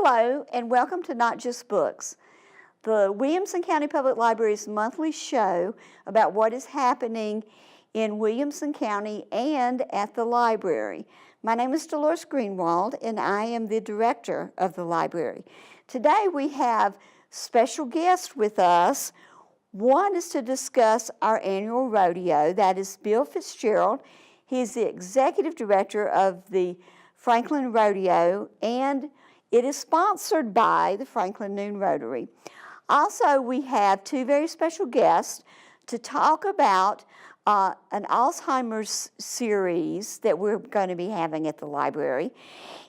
Hello, and welcome to Not Just Books, the Williamson County Public Library's monthly show about what is happening in Williamson County and at the library. My name is Dolores Greenwald, and I am the director of the library. Today we have special guests with us. One is to discuss our annual rodeo. That is Bill Fitzgerald. He's the executive director of the Franklin Rodeo, and it is sponsored by the Franklin Noon Rotary. Also, we have two very special guests to talk about an Alzheimer's series that we're going to be having at the library.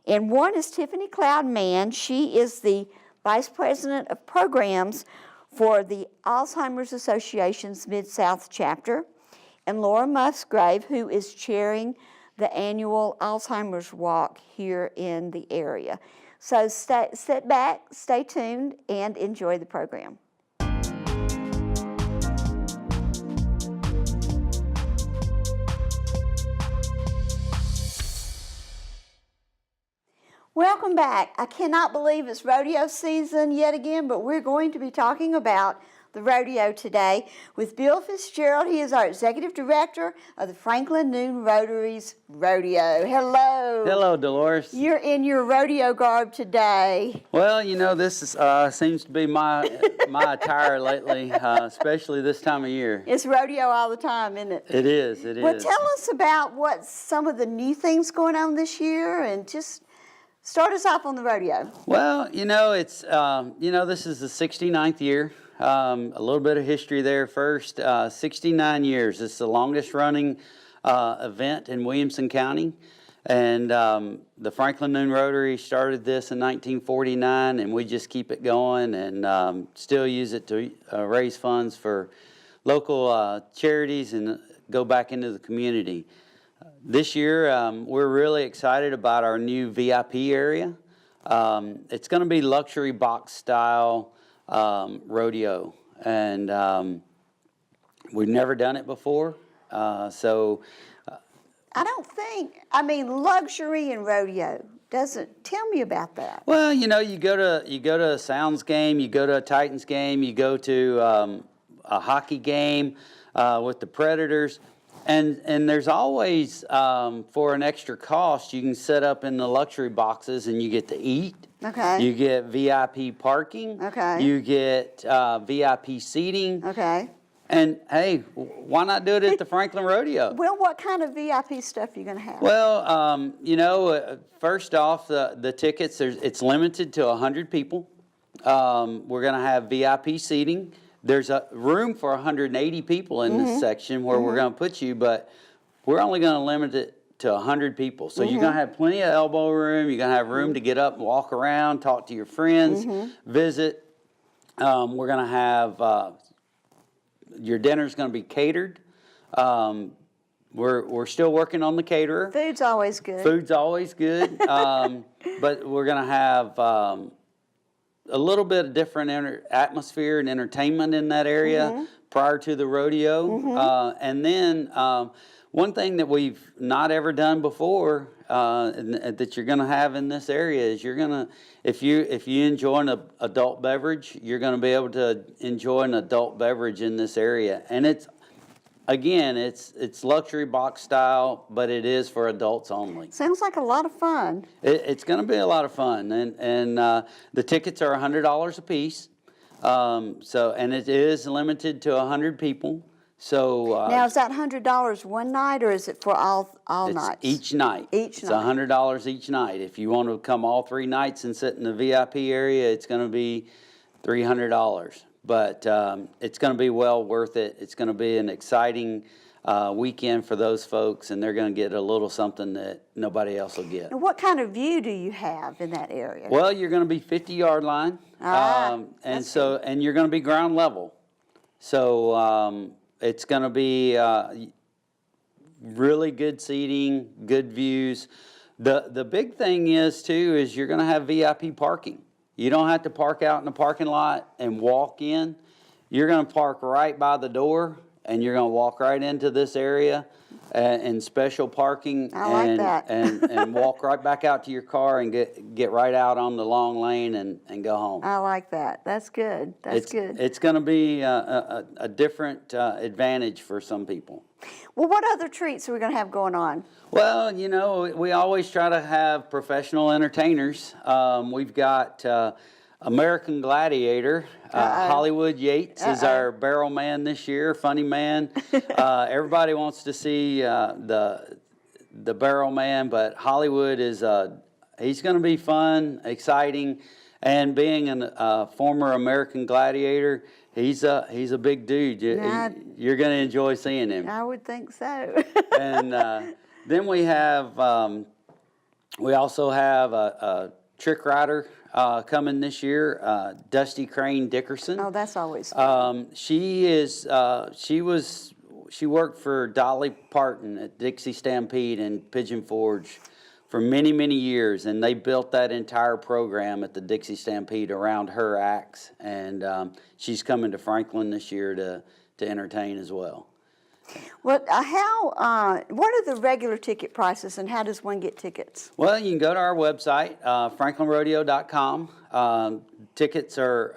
And one is Tiffany Cloud-Mann. She is the Vice President of Programs for the Alzheimer's Association's Mid-South Chapter, and Laura Musgrave, who is chairing the annual Alzheimer's Walk here in the area. So sit back, stay tuned, and enjoy the program. Welcome back. I cannot believe it's rodeo season yet again, but we're going to be talking about the rodeo today with Bill Fitzgerald. He is our executive director of the Franklin Noon Rotary's rodeo. Hello. Hello, Dolores. You're in your rodeo garb today. Well, you know, this is, seems to be my attire lately, especially this time of year. It's rodeo all the time, isn't it? It is. It is. Well, tell us about what some of the new things going on this year, and just start us off on the rodeo. Well, you know, it's this is the 69th year. A little bit of history there first. 69 years. It's the longest running event in Williamson County. And the Franklin Noon Rotary started this in 1949, and we just keep it going and still use it to raise funds for local charities and go back into the community. This year, we're really excited about our new VIP area. It's going to be luxury box style rodeo, and we've never done it before, so I mean, luxury and rodeo tell me about that. Well, you know, you go to a Sounds game, you go to a Titans game, you go to a hockey game with the Predators, and there's always for an extra cost you can set up in the luxury boxes and you get to eat. Okay. You get VIP parking. Okay. You get VIP seating. Okay. And hey, why not do it at the Franklin Rodeo? Well, what kind of VIP stuff are you going to have? Well, you know, first off, the tickets, it's limited to 100 people. We're going to have VIP seating. There's a room for 180 people in this section where we're going to put you, but we're only going to limit it to 100 people. So you're going to have plenty of elbow room. You're going to have room to get up and walk around, talk to your friends, visit. We're going to have, your dinner's going to be catered. We're still working on the caterer. Food's always good. Food's always good. But we're going to have a little bit of different atmosphere and entertainment in that area prior to the rodeo. And then one thing that we've not ever done before that you're going to have in this area is you're going to, if you enjoy an adult beverage, you're going to be able to enjoy an adult beverage in this area. And it's, again, it's luxury box style, but it is for adults only. Sounds like a lot of fun. It's going to be a lot of fun, and the tickets are $100 a piece. And it is limited to 100 people. So now, is that $100 one night, or is it for all nights? Each night. It's $100 each night. If you want to come all 3 nights and sit in the VIP area, it's going to be $300. But it's going to be well worth it. It's going to be an exciting weekend for those folks, and they're going to get a little something that nobody else will get. And what kind of view do you have in that area? Well, you're going to be 50-yard line, and you're going to be ground level. So it's going to be really good seating, good views. The big thing is you're going to have VIP parking. You don't have to park out in the parking lot and walk in. You're going to park right by the door, and you're going to walk right into this area and special parking. I like that. and walk right back out to your car and get right out on the long lane and go home. I like that. That's good. That's good. It's going to be a different advantage for some people. Well, what other treats are we going to have going on? Well, you know, we always try to have professional entertainers. We've got American Gladiator. Hollywood Yates is our barrel man this year, funny man. Everybody wants to see the barrel man, but Hollywood is he's going to be fun, exciting, and being a former American Gladiator, he's a big dude. You're going to enjoy seeing him. I would think so. And then we also have a trick rider coming this year, Dusty Crane Dickerson. Oh, that's always fun. She worked for Dolly Parton at Dixie Stampede and Pigeon Forge for many, many years, and they built that entire program at the Dixie Stampede around her acts, and she's coming to Franklin this year to entertain as well. What are the regular ticket prices, and how does one get tickets? Well, you can go to our website, franklinrodeo.com. Tickets are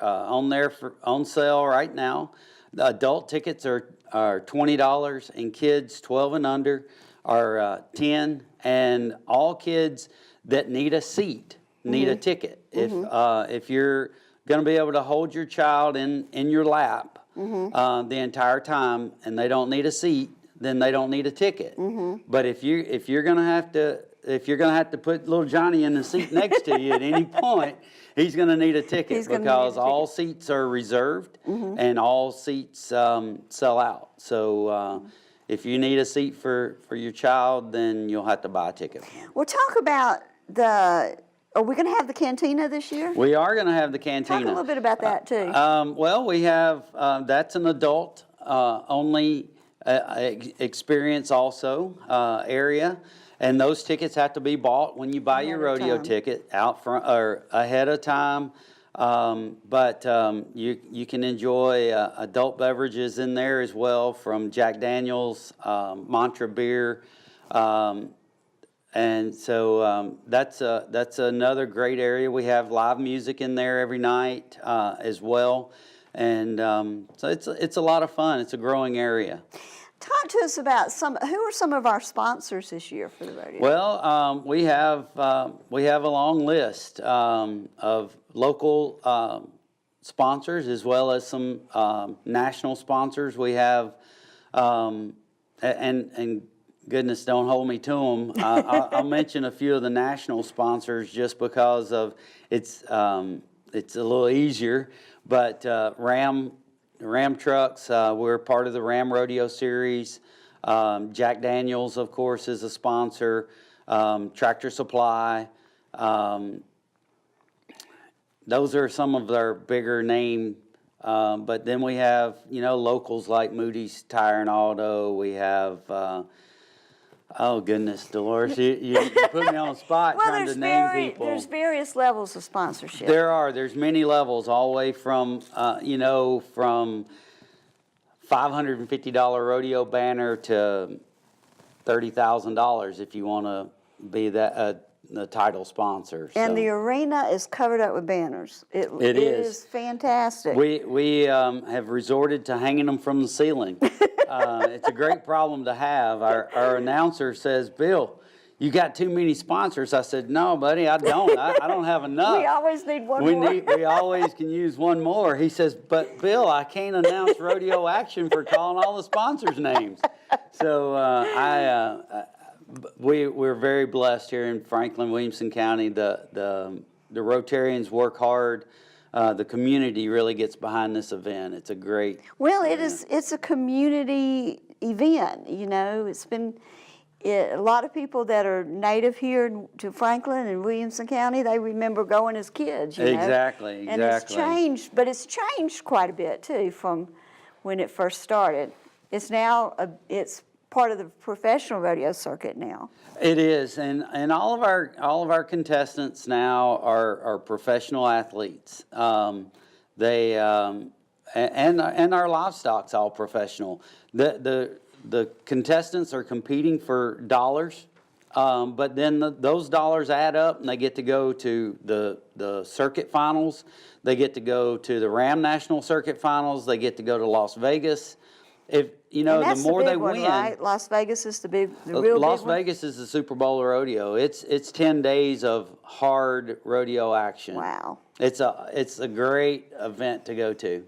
on sale right now. The adult tickets are $20, and kids 12 and under are $10. And all kids that need a seat need a ticket. If you're going to be able to hold your child in your lap the entire time, and they don't need a seat, then they don't need a ticket. But if you're going to have to put little Johnny in the seat next to you at any point, he's going to need a ticket because all seats are reserved and all seats sell out. So if you need a seat for your child, then you'll have to buy a ticket. Well, talk about are we going to have the cantina this year? We are going to have the cantina. Talk a little bit about that, too. Well, we have, that's an adult only experience also area. And those tickets have to be bought when you buy your rodeo ticket out front or ahead of time. But you can enjoy adult beverages in there as well, from Jack Daniels, Mantra Beer, and so that's another great area. We have live music in there every night as well, and so it's a lot of fun. It's a growing area. Talk to us about who are some of our sponsors this year for the rodeo? Well, we have a long list of local sponsors as well as some national sponsors. We have, and goodness, don't hold me to them. I'll mention a few of the national sponsors just because of it's a little easier. But Ram trucks, we're part of the Ram Rodeo Series. Jack Daniels, of course, is a sponsor. Tractor Supply. Those are some of our bigger name. But then we have, locals like Moody's Tire and Auto. We have, oh goodness, Dolores, you put me on the spot trying to name people. There's various levels of sponsorship. There's many levels, all the way from, from $550 rodeo banner to $30,000 if you want to be the title sponsor. And the arena is covered up with banners. It is fantastic. We have resorted to hanging them from the ceiling. It's a great problem to have. Our announcer says, "Bill, you got too many sponsors." I said, "No, buddy, I don't. I don't have enough. We always need one more. We always can use one more." He says, "But Bill, I can't announce Rodeo Action for calling all the sponsors' names." So we're very blessed here in Franklin, Williamson County. The Rotarians work hard. The community really gets behind this event. It's a great event. It's a community event. It's been a lot of people that are native here to Franklin and Williamson County. They remember going as kids. Exactly. And it's changed, but it's changed quite a bit too from when it first started. It's now it's part of the professional rodeo circuit now. It is, and all of our contestants now are professional athletes. They and our livestock's all professional. The contestants are competing for dollars, but then those dollars add up, and they get to go to the circuit finals. They get to go to the Ram National Circuit Finals. They get to go to Las Vegas. If you know, the more they win, right? Las Vegas is the real Las big one? Vegas is the Super Bowl of rodeo. It's 10 days of hard rodeo action. Wow. It's a great event to go to.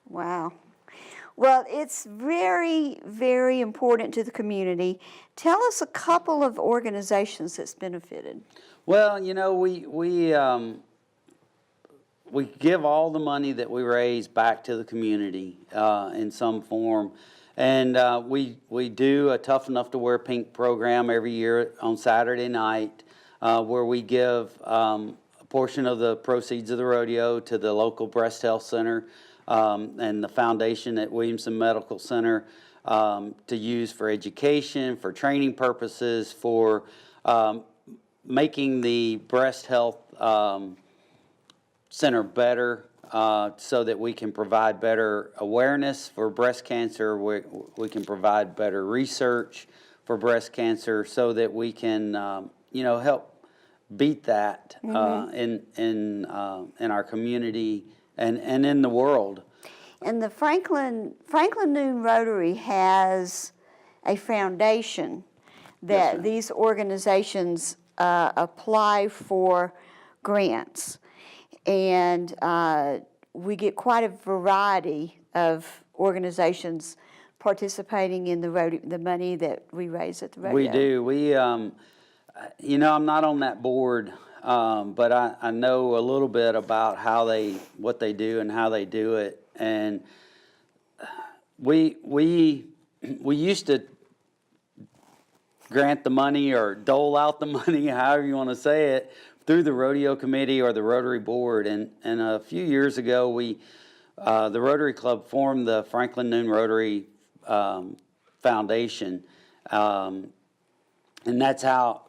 Wow. Well, it's very, very important to the community. Tell us a couple of organizations that's benefited. Well, you know, we give all the money that we raise back to the community in some form. And we do a Tough Enough to Wear Pink program every year on Saturday night where we give a portion of the proceeds of the rodeo to the local breast health center and the foundation at Williamson Medical Center to use for education, for training purposes, for making the breast health center better so that we can provide better awareness for breast cancer. We can provide better research for breast cancer so that we can, you know, help beat that in our community and in the world. And the Franklin Noon Rotary has a foundation that Yes, these organizations apply for grants. And we get quite a variety of organizations participating in the money that we raise at the rodeo. We do. We, you know, I'm not on that board, but I know a little bit about what they do and how they do it. And we used to grant the money or dole out the money, however you want to say it, through the rodeo committee or the Rotary board. And a few years ago, the Rotary Club formed the Franklin Noon Rotary Foundation, and that's how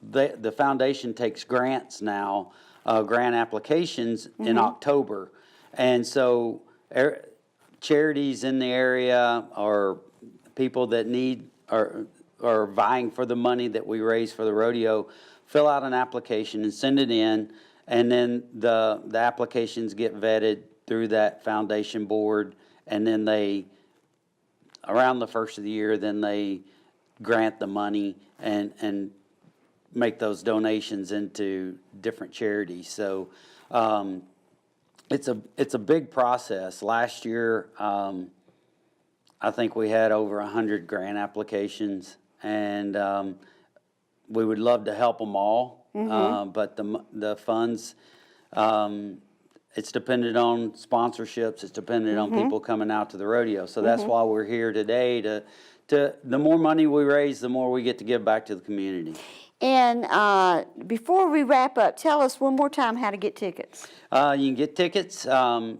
the foundation takes grants now, grant applications in October. And so charities in the area or people that need are vying for the money that we raise for the rodeo fill out an application and send it in, and then the applications get vetted through that foundation board, and then around the first of the year, then they grant the money and make those donations into different charities. So it's a big process. Last year, I think we had over 100 grant applications, and we would love to help them all, but the funds, it's dependent on sponsorships. It's dependent on people coming out to the rodeo. So that's why we're here today. The more money we raise, the more we get to give back to the community. And before we wrap up, tell us one more time how to get tickets. You can get tickets at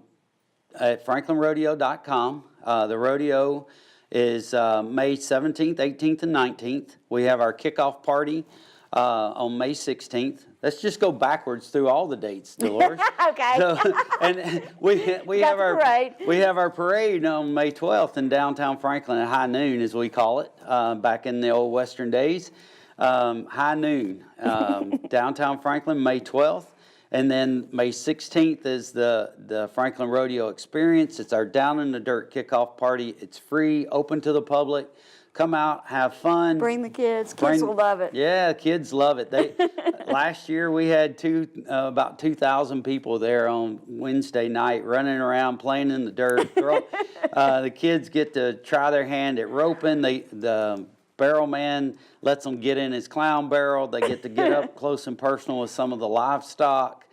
franklinrodeo.com. The rodeo is May 17th, 18th, and 19th. We have our kickoff party on May 16th. Let's just go backwards through all the dates, Dolores. Okay. So, and we have our parade on May 12th in downtown Franklin at high noon, as we call it, back in the old Western days. High noon, downtown Franklin, May 12th. And then May 16th is the Franklin Rodeo Experience. It's our Down in the Dirt kickoff party. It's free, open to the public. Come out, have fun. Bring the kids. Kids will love it. Yeah, kids love it. Last year we had about 2,000 people there on Wednesday night running around, playing in the dirt. The kids get to try their hand at roping. The barrel man lets them get in his clown barrel. They get to get up close and personal with some of the livestock,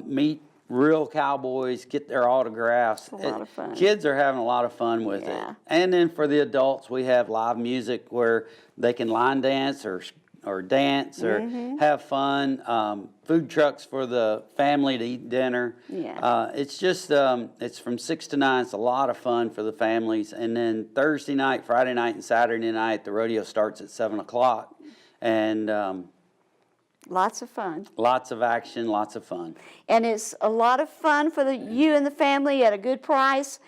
meet real cowboys, get their autographs. It's a lot of fun. Kids are having a lot of fun with it. And then for the adults, we have live music where they can line dance or dance or have fun. Food trucks for the family to eat dinner. Yeah. It's just, it's from 6 to 9. It's a lot of fun for the families. And then Thursday night, Friday night, and Saturday night, the rodeo starts at 7 o'clock. And Lots of fun. Lots of action, lots of fun. And it's a lot of fun for you and the family at a good price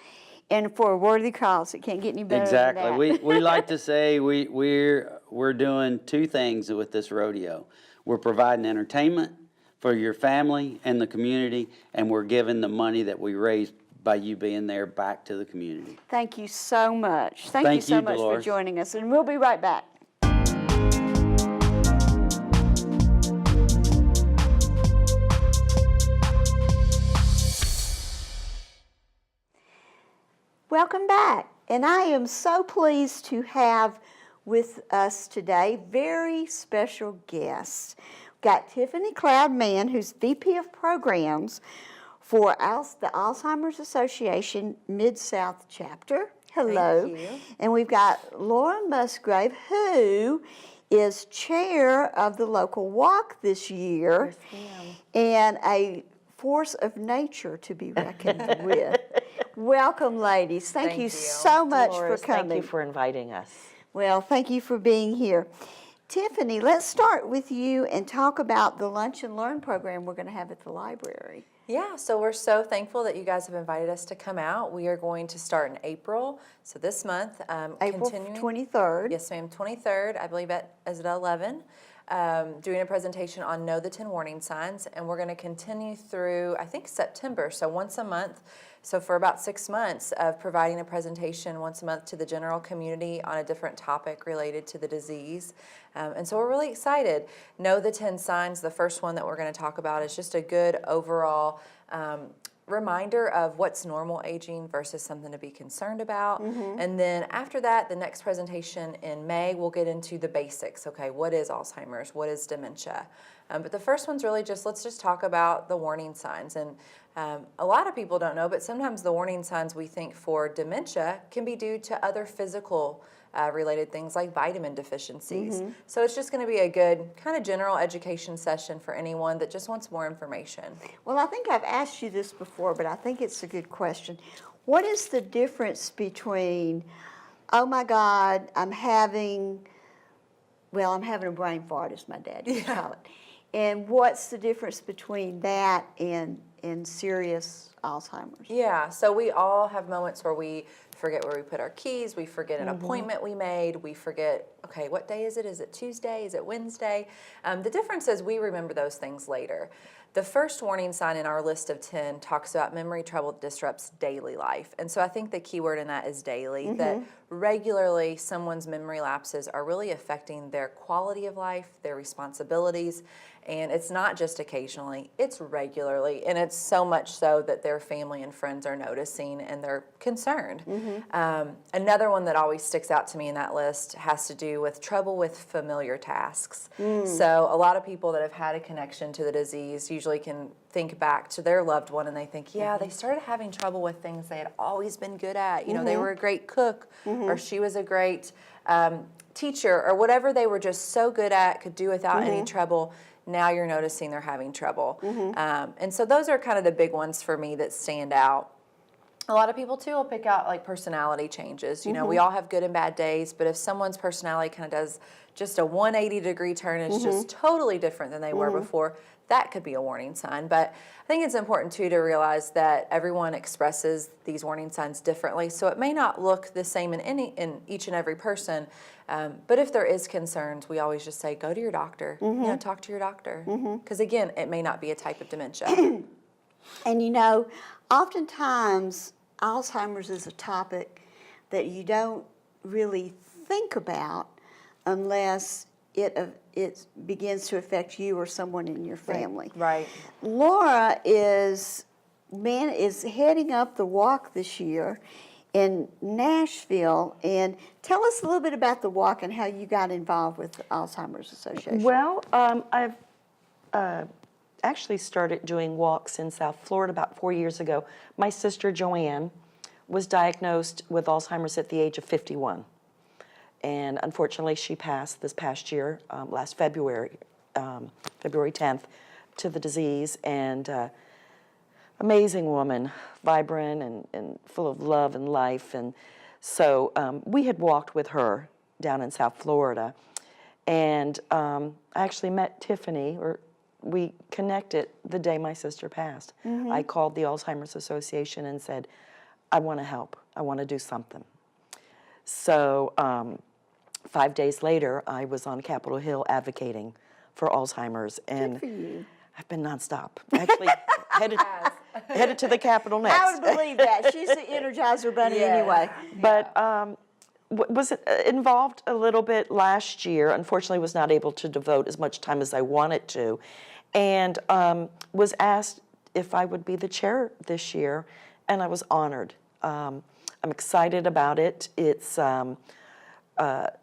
and for a worthy cause. It can't get any better Exactly. than that. We like to say we're doing two things with this rodeo. We're providing entertainment for your family and the community, and we're giving the money that we raise by you being there back to the community. Thank you so much. Thank you so much Dolores. for joining us, and we'll be right back. Welcome back, and I am so pleased to have with us today very special guests. We've got Tiffany Cloud-Mann, who's VP of Programs for the Alzheimer's Association Mid-South Chapter. Hello. Thank you. And we've got Laura Musgrave, who is chair of the local walk this year. Yes, ma'am. And a force of nature to be reckoned with. Welcome, ladies. Thank you so much Dolores, for coming. Thank you for inviting us. Well, thank you for being here. Tiffany, let's start with you and talk about the Lunch and Learn program we're going to have at the library. Yeah, so we're so thankful that you guys have invited us to come out. We are going to start in April, so this month. April continuing, 23rd. Yes, ma'am, 23rd, I believe is at 11. Doing a presentation on Know the 10 Warning Signs, and we're going to continue through, I think, September, so once a month. So for about 6 months of providing a presentation once a month to the general community on a different topic related to the disease. And so we're really excited. Know the 10 Signs, the first one that we're going to talk about, is just a good overall reminder of what's normal aging versus something to be concerned about. And then after that, the next presentation in May, we'll get into the basics. Okay, what is Alzheimer's? What is dementia? But the first one's really let's just talk about the warning signs. And a lot of people don't know, but sometimes the warning signs we think for dementia can be due to other physical related things like vitamin deficiencies. So it's just going to be a good kind of general education session for anyone that just wants more information. Well, I think I've asked you this before, but I think it's a good question. What is the difference between, oh my God, I'm having a brain fart, as my dad used to call it. And what's the difference between that and serious Alzheimer's? Yeah, so we all have moments where we forget where we put our keys, we forget an appointment we made, we forget, okay, what day is it? Is it Tuesday? Is it Wednesday? The difference is we remember those things later. The first warning sign in our list of 10 talks about memory trouble disrupts daily life. And so I think the key word in that is daily, that regularly someone's memory lapses are really affecting their quality of life, their responsibilities, and it's not just occasionally, it's regularly, and it's so much so that their family and friends are noticing and they're concerned. Another one that always sticks out to me in that list has to do with trouble with familiar tasks. So a lot of people that have had a connection to the disease usually can think back to their loved one and they think, yeah, they started having trouble with things they had always been good at. You know, they were a great cook, or she was a great teacher, or whatever they were just so good at, could do without any trouble. Now you're noticing they're having trouble. And so those are kind of the big ones for me that stand out. A lot of people, too, will pick out, like, personality changes. You know, we all have good and bad days, but if someone's personality kind of does just a 180-degree turn, it's just totally different than they were before, that could be a warning sign. But I think it's important, too, to realize that everyone expresses these warning signs differently, so it may not look the same in each and every person. But if there is concerns, we always just say, go to your doctor. You know, talk to your doctor. Because, again, it may not be a type of dementia. And you know, oftentimes Alzheimer's is a topic that you don't really think about unless it begins to affect you or someone in your family. Right. Laura is heading up the walk this year in Nashville, and tell us a little bit about the walk and how you got involved with the Alzheimer's Association. Well, I've actually started doing walks in South Florida about 4 years ago. My sister Joanne was diagnosed with Alzheimer's at the age of 51. And unfortunately, she passed this past year, last February, February 10th, to the disease. And amazing woman, vibrant and full of love and life. And so we had walked with her down in South Florida. And I actually met Tiffany, or we connected the day my sister passed. I called the Alzheimer's Association and said, I want to help. I want to do something. So 5 days later, I was on Capitol Hill advocating for Alzheimer's. And Good for you. I've been nonstop. Actually, headed to the Capitol next. I would believe that. She's the Energizer Bunny anyway. But was involved a little bit last year. Unfortunately, was not able to devote as much time as I wanted to, and was asked if I would be the chair this year, and I was honored. I'm excited about it. It's I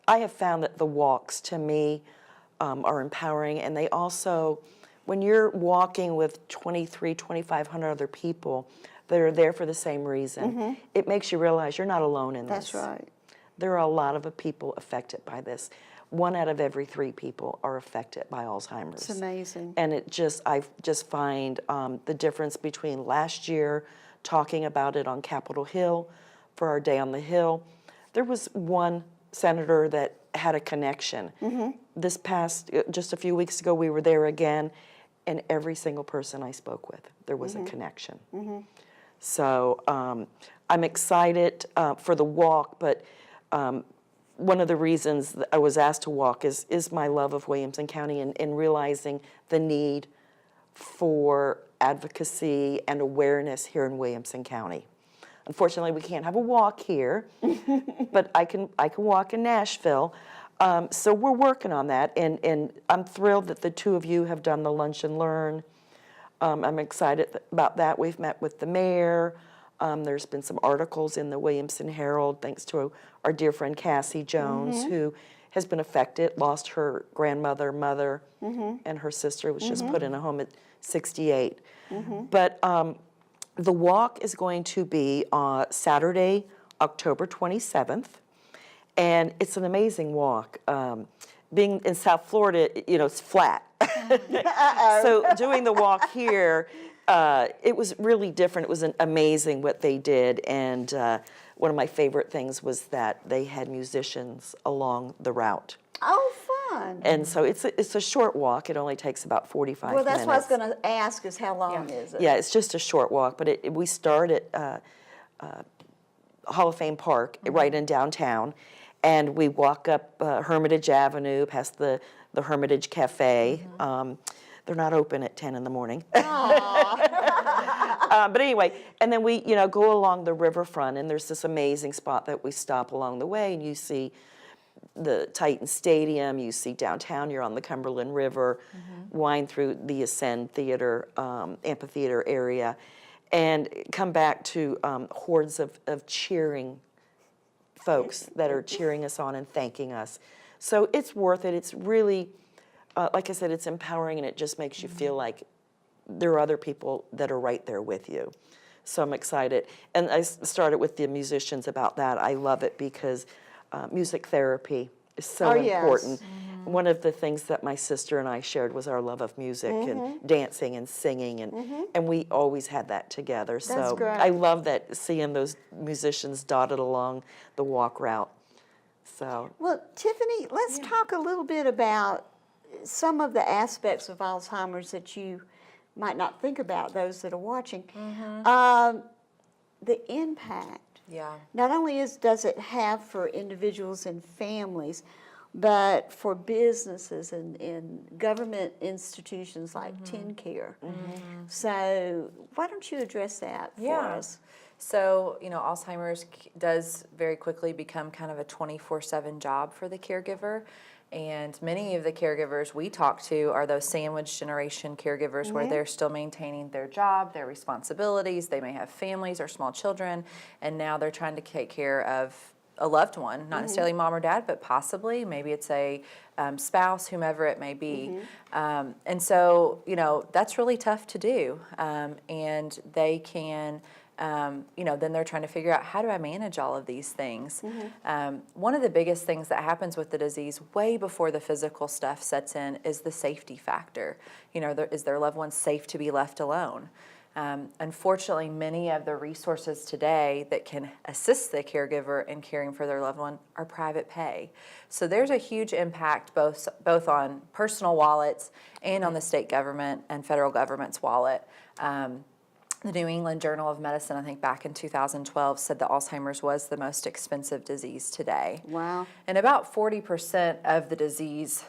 have found that the walks to me are empowering, and they also, when you're walking with 2,500 other people that are there for the same reason, it makes you realize you're not alone in this. That's right. There are a lot of people affected by this. 1 out of every 3 people are affected by Alzheimer's. It's amazing. And I just find the difference between last year talking about it on Capitol Hill for our Day on the Hill. There was one senator that had a connection. This past, just a few weeks ago, we were there again, and every single person I spoke with, there was a connection. So I'm excited for the walk, but one of the reasons that I was asked to walk is my love of Williamson County and realizing the need for advocacy and awareness here in Williamson County. Unfortunately, we can't have a walk here, but I can walk in Nashville. So we're working on that, and I'm thrilled that the 2 of you have done the Lunch and Learn. I'm excited about that. We've met with the mayor. There's been some articles in the Williamson Herald, thanks to our dear friend Cassie Jones, who has been affected, lost her grandmother, mother, and her sister was just put in a home at 68. But the walk is going to be Saturday, October 27th, and it's an amazing walk. Being in South Florida, it's flat. So doing the walk here, it was really different. It was amazing what they did, and one of my favorite things was that they had musicians along the route. Oh, fun. And so it's a short walk. It only takes about 45 minutes. Well, that's what I was going to ask, is how long is it? Yeah, it's just a short walk, but we start at Hall of Fame Park, right in downtown, and we walk up Hermitage Avenue, past the Hermitage Cafe. They're not open at 10 in the morning. But anyway, and then we, go along the riverfront, and there's this amazing spot that we stop along the way, and you see the Titan Stadium, you see downtown, you're on the Cumberland River, wind through the Ascend Theater, amphitheater area, and come back to hordes of cheering folks that are cheering us on and thanking us. So it's worth it. It's really, like I said, it's empowering, and it just makes you feel like there are other people that are right there with you. So I'm excited. And I started with the musicians about that. I love it because music therapy is so important. One of the things that my sister and I shared was our love of music and dancing and singing, and we always had that together. That's So great. I love that, seeing those musicians dotted along the walk route. So Well, Tiffany, let's talk a little bit about some of the aspects of Alzheimer's that you might not think about, those that are watching. The impact. Yeah. Not only does it have for individuals and families, but for businesses and government institutions like TennCare. So why don't you address that for us? So, Alzheimer's does very quickly become kind of a 24/7 job for the caregiver. And many of the caregivers we talk to are those sandwich generation caregivers where they're still maintaining their job, their responsibilities. They may have families or small children, and now they're trying to take care of a loved one, not necessarily mom or dad, but possibly maybe it's a spouse, whomever it may be. And so, that's really tough to do. And they can... then they're trying to figure out, how do I manage all of these things? One of the biggest things that happens with the disease way before the physical stuff sets in is the safety factor. Is their loved one safe to be left alone? Unfortunately, many of the resources today that can assist the caregiver in caring for their loved one are private pay. So there's a huge impact both on personal wallets and on the state government and federal government's wallet. The New England Journal of Medicine, I think back in 2012, said that Alzheimer's was the most expensive disease today. Wow. And about 40% of the disease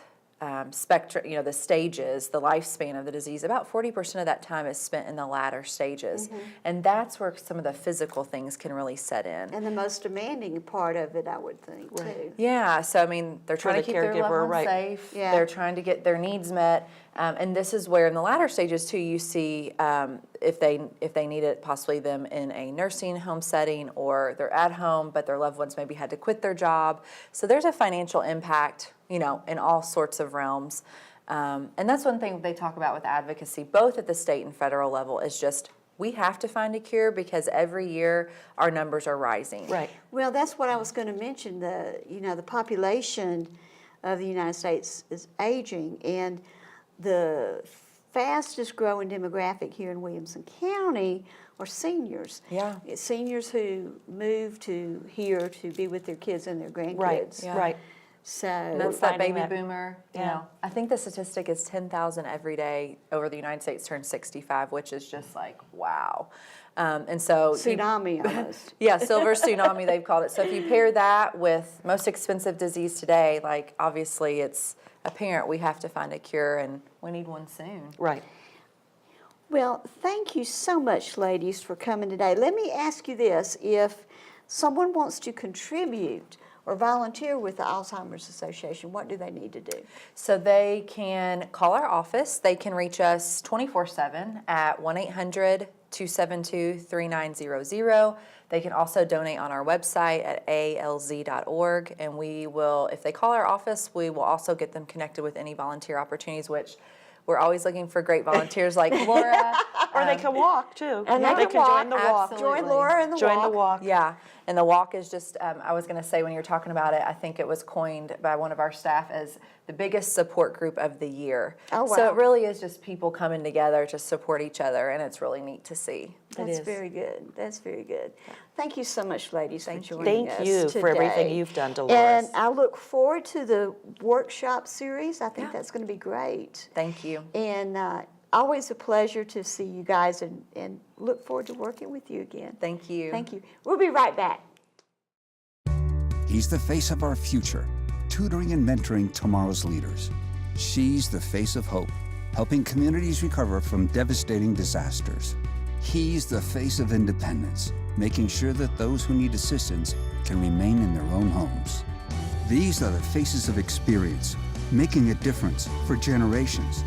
spectrum, the stages, the lifespan of the disease, about 40% of that time is spent in the latter stages. And that's where some of the physical things can really set in. And the most demanding part of it, I would think, too. Yeah, so I mean, they're trying the to keep their loved caregiver, ones right. safe. Yeah. They're trying to get their needs met. And this is where in the latter stages too, you see if they need it, possibly them in a nursing home setting, or they're at home, but their loved ones maybe had to quit their job. So there's a financial impact, in all sorts of realms. And that's one thing they talk about with advocacy, both at the state and federal level, is just we have to find a cure because every year our numbers are rising. Right. Well, that's what I was going to mention. The population of the United States is aging, and the fastest growing demographic here in Williamson County are seniors. Yeah. Seniors who move to here to be with their kids and their grandkids. Right, Yeah. right. So And that's that finding baby that. boomer. Yeah. I think the statistic is 10,000 every day over the United States turns 65, which is just like, wow. And so tsunami almost. yeah, silver tsunami they've called it. So if you pair that with most expensive disease today, like obviously it's apparent we have to find a cure, and we need one soon. Right. Well, thank you so much, ladies, for coming today. Let me ask you this. If someone wants to contribute or volunteer with the Alzheimer's Association, what do they need to do? So they can call our office. They can reach us 24/7 at 1-800-272-3900. They can also donate on our website at alz.org, and we will, if they call our office, we will also get them connected with any volunteer opportunities, which we're always looking for great volunteers like Laura. Or they can walk too. And Yeah, they can walk, join the walk. absolutely. Join Laura in the Join walk. the walk. Yeah, and the walk is just, I was going to say when you were talking about it, I think it was coined by one of our staff as the biggest support group of the year. Oh, So wow. it really is just people coming together to support each other, and it's really neat to see. That's is. very good. That's very good. Thank you so much, ladies, for joining Thank us you for everything today. you've done, Dolores. And I look forward to the workshop series. I think that's going to be great. Thank you. And always a pleasure to see you guys, and look forward to working with you again. Thank you. Thank you. We'll be right back. He's the face of our future, tutoring and mentoring tomorrow's leaders. She's the face of hope, helping communities recover from devastating disasters. He's the face of independence, making sure that those who need assistance can remain in their own homes. These are the faces of experience, making a difference for generations.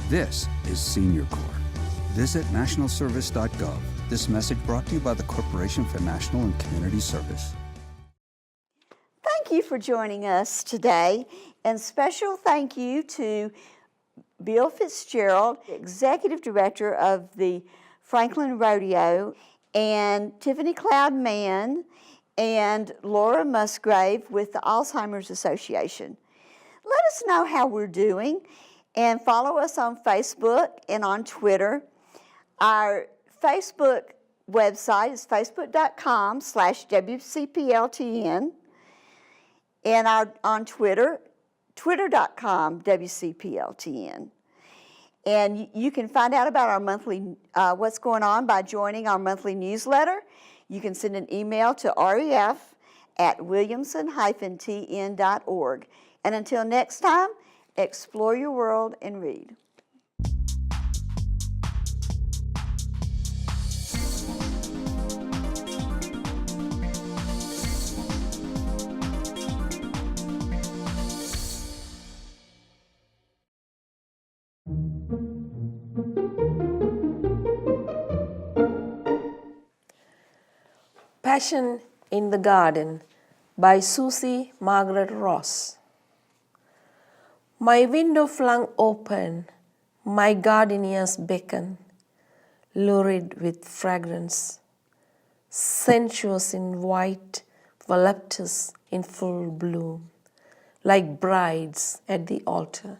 This is Senior Corps. Visit nationalservice.gov. This message brought to you by the Corporation for National and Community Service. Thank you for joining us today, and special thank you to Bill Fitzgerald, Executive Director of the Franklin Rodeo, and Tiffany Cloud-Mann, and Laura Musgrave with the Alzheimer's Association. Let us know how we're doing, and follow us on Facebook and on Twitter. Our Facebook website is facebook.com/WCPLTN, and on Twitter, twitter.com WCPLTN. And you can find out about our monthly, what's going on by joining our monthly newsletter. You can send an email to ref@williamson-tn.org. And until next time, explore your world and read. Passion in the Garden by Susie Margaret Ross. My window flung open, my gardenias beckon, lurid with fragrance, sensuous in white, voluptuous in full bloom, like brides at the altar.